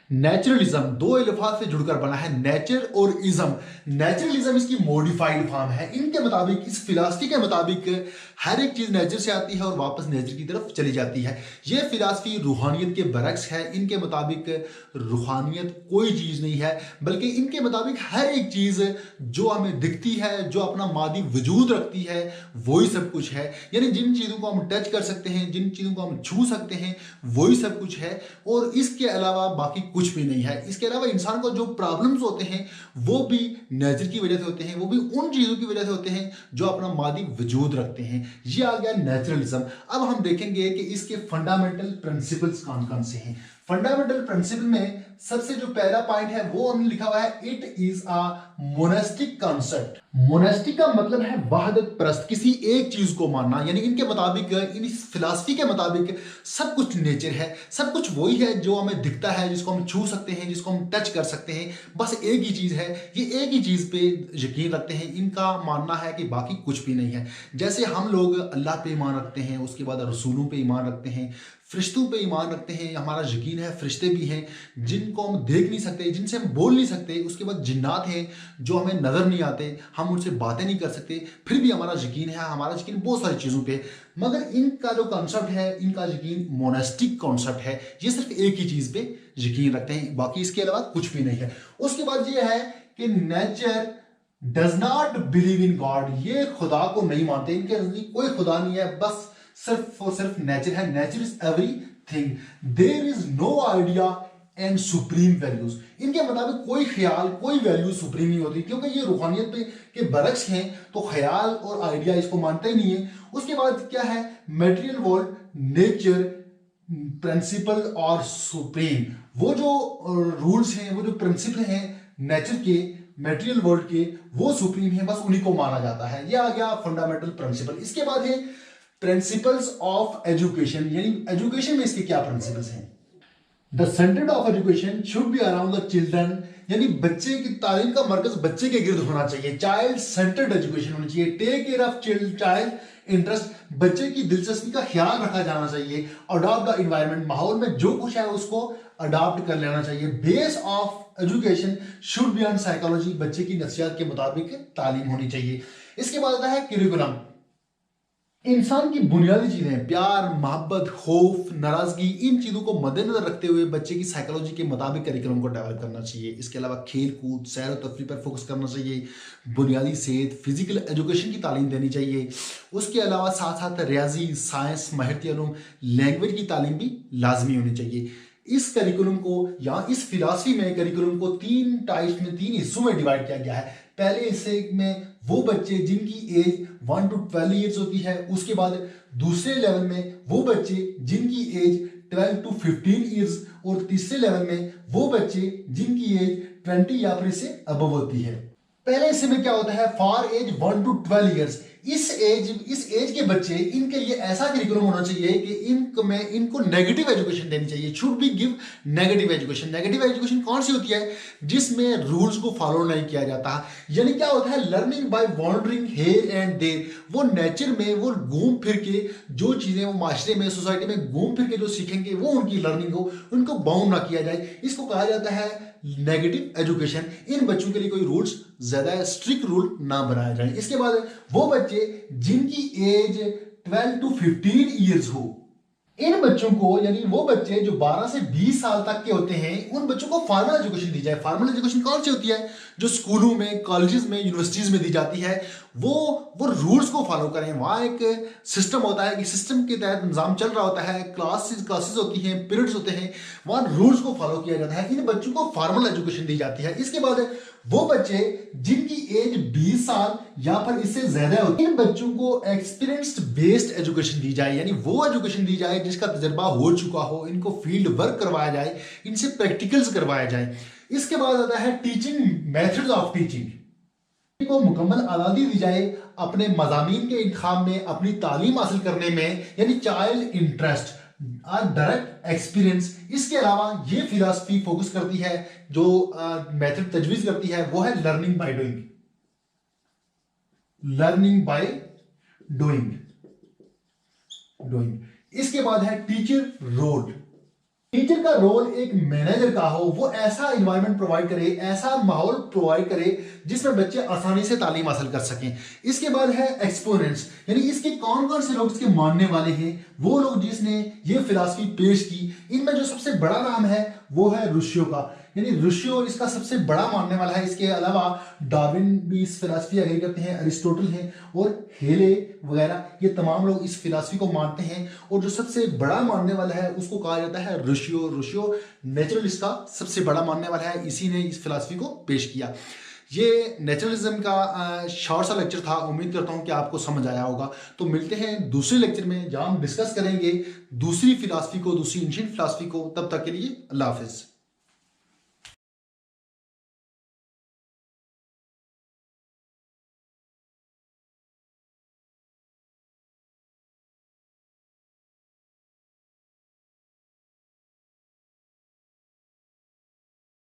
Naturalism दो अल्फाज से जुड़कर बना है, नेचर और इज्म। नेचुरलिज्म इसकी मॉडिफाइड फॉर्म है। इनके मुताबिक, इस फिलॉसफी के मुताबिक, हर एक चीज नेचर से आती है और वापस नेचर की तरफ चली जाती है। यह फिलॉसफी रूहानियत के बरक्स है। इनके मुताबिक रूहानियत कोई चीज नहीं है, बल्कि इनके मुताबिक हर एक चीज जो हमें दिखती है, जो अपना मादी वजूद रखती है, वही सब कुछ है। यानी जिन चीजों को हम टच कर सकते हैं, जिन चीजों को हम छू सकते हैं, वही सब कुछ है और इसके अलावा बाकी कुछ भी नहीं है। इसके अलावा इंसान को जो प्रॉब्लम्स होते हैं वो भी नेचर की वजह से होते हैं, वो भी उन चीजों की वजह से होते हैं जो अपना मादी वजूद रखते हैं। ये आ गया नेचुरलिज्म। अब हम देखेंगे कि इसके फंडामेंटल प्रिंसिपल्स कौन कौन से हैं। फंडामेंटल प्रिंसिपल में सबसे जो पहला पॉइंट है वो हमने लिखा हुआ है, it is a monastic concept. Monastic का मतलब है वहदत परस्त, किसी एक चीज को मानना। यानी इनके मुताबिक, इन फिलॉसफी के मुताबिक सब कुछ नेचर है, सब कुछ वही है जो हमें दिखता है, जिसको हम छू सकते हैं, जिसको हम टच कर सकते हैं। बस एक ही चीज है, ये एक ही चीज पे यकीन रखते हैं। इनका मानना है कि बाकी कुछ भी नहीं है। जैसे हम लोग अल्लाह पे ईमान रखते हैं, उसके बाद रसूलों पे ईमान रखते हैं, फरिश्तों पे ईमान रखते हैं, हमारा यकीन है फरिश्ते भी हैं जिनको हम देख नहीं सकते, जिनसे हम बोल नहीं सकते। उसके बाद जिन्नात हैं जो हमें नजर नहीं आते, हम उनसे बातें नहीं कर सकते, फिर भी हमारा यकीन है। हमारा यकीन बहुत सारी चीज़ों पे, मगर इनका जो कॉन्सेप्ट है, इनका यकीन मोनेस्टिक कॉन्सेप्ट है। ये सिर्फ एक ही चीज़ पे यकीन रखते हैं, बाकी इसके अलावा कुछ भी नहीं है। उसके बाद ये है कि nature does not believe in God, ये खुदा को नहीं मानते, इनके नजदीक कोई खुदा नहीं है, बस सिर्फ और सिर्फ नेचर है। Nature is everything, there is no idea and supreme values. इनके मुताबिक कोई ख्याल, कोई वैल्यू सुप्रीम नहीं होती, क्योंकि ये रूहानियत पे के बरक्स हैं, तो ख्याल और आइडिया इसको मानते ही नहीं है। उसके बाद क्या है, मटेरियल वर्ल्ड, नेचर, प्रिंसिपल और सुप्रीम। वो जो रूल्स हैं, वो जो प्रिंसिपल हैं नेचर के, मटेरियल वर्ल्ड के, वो सुप्रीम है, बस उन्हीं को माना जाता है। ये आ गया फंडामेंटल प्रिंसिपल। इसके बाद है प्रिंसिपल्स ऑफ एजुकेशन, यानी एजुकेशन में इसके क्या प्रिंसिपल्स हैं। The centre of education should be around the children, यानी बच्चे की तालीम का मरकज बच्चे के गिर्द होना चाहिए। चाइल्ड सेंटर्ड एजुकेशन होनी चाहिए। Take care of child interest, बच्चे की दिलचस्पी का ख्याल रखा जाना चाहिए। अडॉप्ट द इन्वायरमेंट, माहौल में जो कुछ है उसको अडॉप्ट कर लेना चाहिए। Base of education should be on psychology, बच्चे की नफ्सियात के मुताबिक तालीम होनी चाहिए। इसके बाद आता है करिकुलम, इंसान की बुनियादी चीजें, प्यार, मोहब्बत, खौफ, नाराजगी, इन चीजों को मद्देनजर रखते हुए बच्चे की साइकोलॉजी के मुताबिक करिकुलम को डेवलप करना चाहिए। इसके अलावा खेल कूद, सैर और तफरीह पर फोकस करना चाहिए। बुनियादी सेहत, फिजिकल एजुकेशन की तालीम देनी चाहिए। उसके अलावा साथ साथ रियाजी, साइंस, माहिरती उलूम, लैंग्वेज की तालीम भी लाजमी होनी चाहिए। इस करिकुलम को या इस फिलॉसफी में करिकुलम को तीन टाइप्स में, तीन हिस्सों में डिवाइड किया गया है। पहले हिस्से में वो बच्चे जिनकी एज 1 to 12 ईयर्स होती है। उसके बाद दूसरे लेवल में वो बच्चे जिनकी एज 12 to 15 ईयर्स, और तीसरे लेवल में वो बच्चे जिनकी एज 20 या फिर इससे अबव होती है। पहले हिस्से में क्या होता है, फॉर एज 1 to 12 ईयर्स, इस एज के बच्चे, इनके लिए ऐसा करिकुलम होना चाहिए कि इनको नेगेटिव एजुकेशन देनी चाहिए। Should be give negative education. Negative education कौन सी होती है, जिसमें रूल्स को फॉलो नहीं किया जाता। यानी क्या होता है, learning by wandering here and there, वो नेचर में वो घूम फिर के जो चीजें वो माशरे में, सोसाइटी में घूम फिर के जो सीखेंगे वो उनकी लर्निंग हो, उनको बाउंड ना किया जाए। इसको कहा जाता है नेगेटिव एजुकेशन। इन बच्चों के लिए कोई रूल्स, ज्यादा स्ट्रिक्ट रूल ना बनाए जाए। इसके बाद वो बच्चे जिनकी एज 12 to 15 ईयर्स हो, इन बच्चों को, यानी वो बच्चे जो 12 से 20 साल तक के होते हैं, उन बच्चों को फॉर्मल एजुकेशन दी जाए। फॉर्मल एजुकेशन कौन सी होती है, जो स्कूलों में, कॉलेजेस में, यूनिवर्सिटीज में दी जाती है। वो रूल्स को फॉलो करें। वहाँ एक सिस्टम होता है कि सिस्टम के तहत निज़ाम चल रहा होता है, क्लासेस होती हैं, पीरियड्स होते हैं, वहाँ रूल्स को फॉलो किया जाता है। इन बच्चों को फॉर्मल एजुकेशन दी जाती है। इसके बाद वो बच्चे जिनकी एज 20 साल या फिर इससे ज्यादा होती है, इन बच्चों को एक्सपीरियंस बेस्ड एजुकेशन दी जाए, यानी वो एजुकेशन दी जाए जिसका तजर्बा हो चुका हो। इनको फील्ड वर्क करवाया जाए, इनसे प्रैक्टिकल्स करवाया जाए। इसके बाद आता है टीचिंग मेथड्स ऑफ टीचिंग, को मुकम्मल आज़ादी दी जाए अपने मज़ामीन के इंतखाब में, अपनी तालीम हासिल करने में, यानी चाइल्ड इंटरेस्ट, डायरेक्ट एक्सपीरियंस। इसके अलावा ये फिलॉसफी फोकस करती है, जो मेथड तजवीज करती है, वो है learning by doing. Learning by doing. इसके बाद है टीचर रोल। टीचर का रोल एक मैनेजर का हो, वो ऐसा इन्वायरमेंट प्रोवाइड करे, ऐसा माहौल प्रोवाइड करे जिसमें बच्चे आसानी से तालीम हासिल कर सकें। इसके बाद है एक्सपोनेंट्स, यानी इसके कौन कौन से लोग इसके मानने वाले हैं, वो लोग जिसने ये फिलॉसफी पेश की। इनमें जो सबसे बड़ा नाम है वो है रुशियो का, यानी रुशियो इसका सबसे बड़ा मानने वाला है। इसके अलावा डार्विन भी इस फिलॉसफी एग्री करते हैं, अरिस्टोटल हैं और हेले वगैरह, ये तमाम लोग इस फिलॉसफी को मानते हैं। और जो सबसे बड़ा मानने वाला है उसको कहा जाता है रुशियो। रुशियो नेचुरलिस्ट का सबसे बड़ा मानने वाला है, इसी ने इस फिलॉसफी को पेश किया। ये नेचुरलिज्म का शॉर्ट सा लेक्चर था, उम्मीद करता हूँ कि आपको समझ आया होगा। तो मिलते हैं दूसरे लेक्चर में जहाँ हम डिस्कस करेंगे दूसरी फिलॉसफी को, दूसरी एंशिएंट फिलॉसफी को। तब तक के लिए अल्लाह हाफिज।